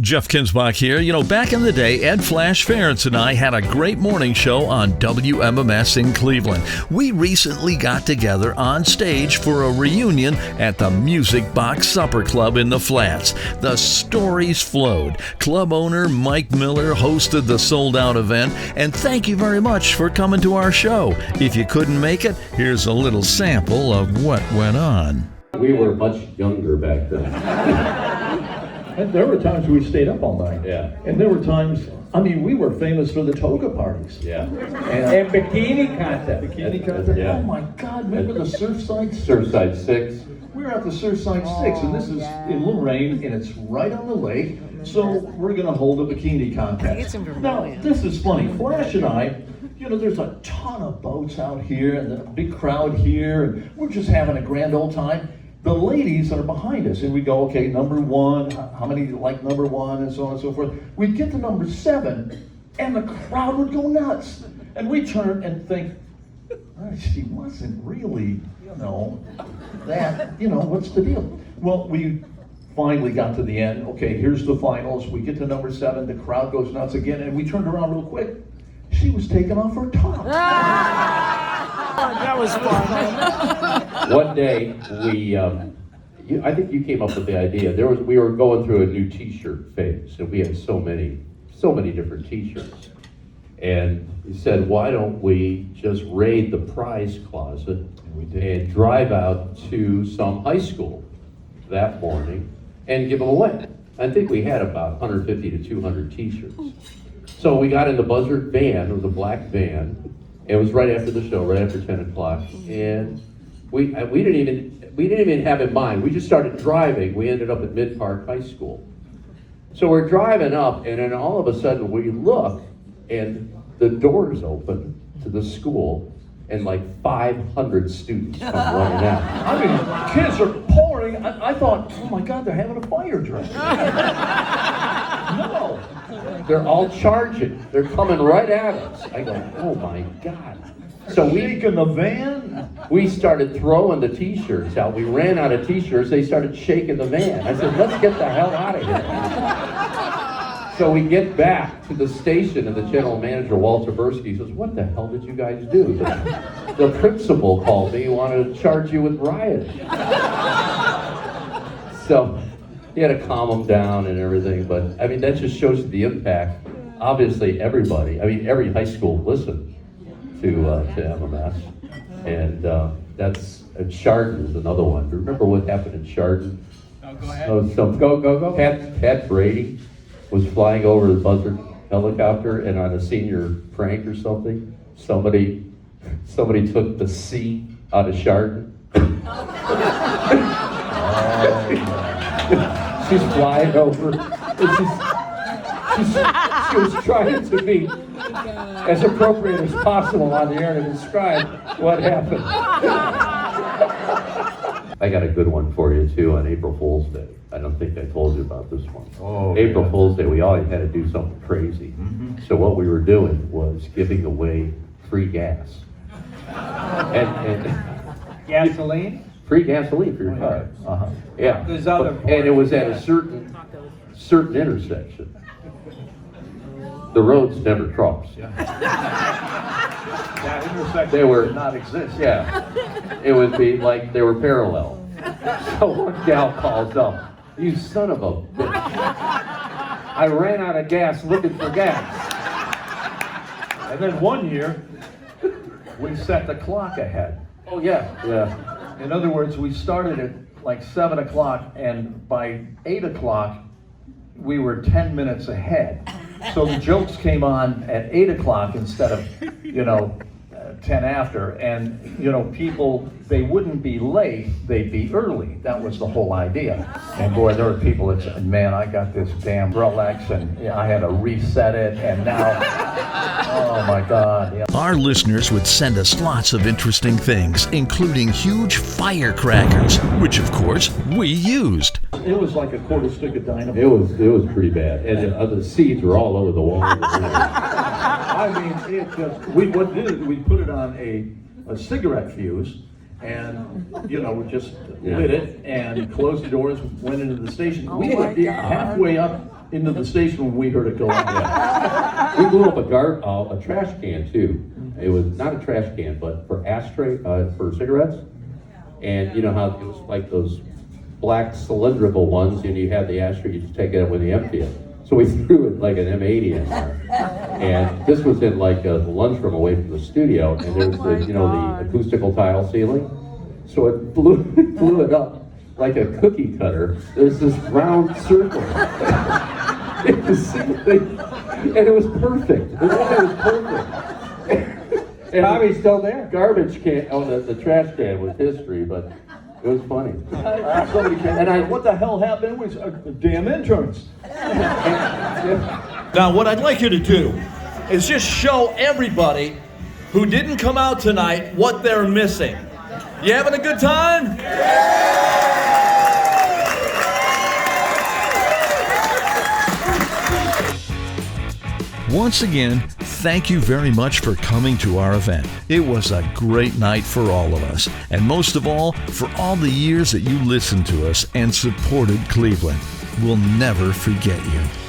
Jeff Kinsbach here. You know, back in the day, Ed Flash Ferentz and I had a great morning show on WMMS in Cleveland. We recently got together on stage for a reunion at the Music Box Supper Club in the Flats. The stories flowed. Club owner Mike Miller hosted the sold-out event, and thank you very much for coming to our show. If you couldn't make it, here's a little sample of what went on. We were much younger back then. And there were times we stayed up all night. Yeah. And there were times, I mean, we were famous for the toga parties. Yeah. And bikini contest. bikini contest. Yeah. Oh my God, remember the Surfside 6? Surfside 6. We were at the Surfside 6, and this is in Lorraine, and it's right on the lake. So we're going to hold a bikini contest. Now, this is funny. Flash and I, you know, there's a ton of boats out here, and a big crowd here, and we're just having a grand old time. The ladies are behind us, and we go, okay, number one, how many like number one, and so on and so forth. We'd get to number 7, and the crowd would go nuts. And we turn and think, oh, she wasn't really, what's the deal? Well, we finally got to the end. Okay, here's the finals. We get to number 7, the crowd goes nuts again, and we turned around real quick. She was taking off her top. That was fun. One day, I think you came up with the idea. We were going through a new T-shirt phase, and we had so many different T-shirts. And he said, why don't we just raid the prize closet and drive out to some high school that morning and give them away. I think we had about 150 to 200 T-shirts. So we got in the Buzzard van, it was a black van. It was right after the show, right after 10 o'clock, and we didn't even have in mind. We just started driving. We ended up at Mid Park High School. So we're driving up, and then all of a sudden we look, and the doors open to the school, and like 500 students come running out. I mean, kids are pouring. I thought, oh my God, they're having a fire drill. No. They're all charging. They're coming right at us. I go, oh my God. So Shaking the van? we started throwing the T-shirts out. We ran out of T-shirts. They started shaking the van. I said, let's get the hell out of here. So we get back to the station, and the general manager, Walter Bursky, says, what the hell did you guys do? The principal called me. He wanted to charge you with riot. So he had to calm them down and everything, but I mean, that just shows you the impact. Obviously, everybody, I mean, every high school listened to MMS, and that's Chardon is another one. Remember what happened in Chardon? Oh, go ahead. Go. Pat Brady was flying over the Buzzard helicopter, and on a senior prank or something, somebody took the C out of Chardon. She's flying over. She was trying to be as appropriate as possible on the air to describe what happened. I got a good one for you too on April Fool's Day. I don't think I told you about this one. Oh, April Fool's Day, we always had to do something crazy. Mm-hmm. So what we were doing was giving away free gas. and Gasoline? free gasoline for your car. Uh-huh. Yeah. There's other And it was at a certain intersection. The roads never crossed. That intersection They were- did not exist. Yeah. It would be like they were parallel. So one gal calls up, you son of a bitch. I ran out of gas looking for gas. And then one year, we set the clock ahead. Oh yeah. In other words, we started at like 7 o'clock, and by 8 o'clock, we were 10 minutes ahead. So the jokes came on at 8 o'clock instead of, 10 after. And, people, they wouldn't be late, they'd be early. That was the whole idea. And boy, there were people that said, man, I got this damn Rolex, and I had to reset it, and now, oh my God. Yeah. Our listeners would send us lots of interesting things, including huge firecrackers, which of course we used. It was like a quarter stick of dynamite. It was pretty bad. And the seeds were all over the wall. I mean, it just, we put it on a cigarette fuse, and, we just lit it and closed the doors, went into the station. We were halfway up into the station when we heard it go off. We blew up a trash can too. It was not a trash can, but for ashtray, for cigarettes. And you know how it was like those black cylindrical ones, and you had the ashtray, you just take it out when you empty it. So we threw it like an M80 in there. And this was in like a lunchroom away from the studio, and there was the, the acoustical tile ceiling. So it blew it up like a cookie cutter. There's this round circle. It was, and it was perfect. It was perfect. And Bobby's still there. Garbage can, the trash can was history, but it was funny. Somebody came, and what the hell happened? It was damn interns. Now, what I'd like you to do is just show everybody who didn't come out tonight what they're missing. You having a good time? Once again, thank you very much for coming to our event. It was a great night for all of us, and most of all, for all the years that you listened to us and supported Cleveland. We'll never forget you.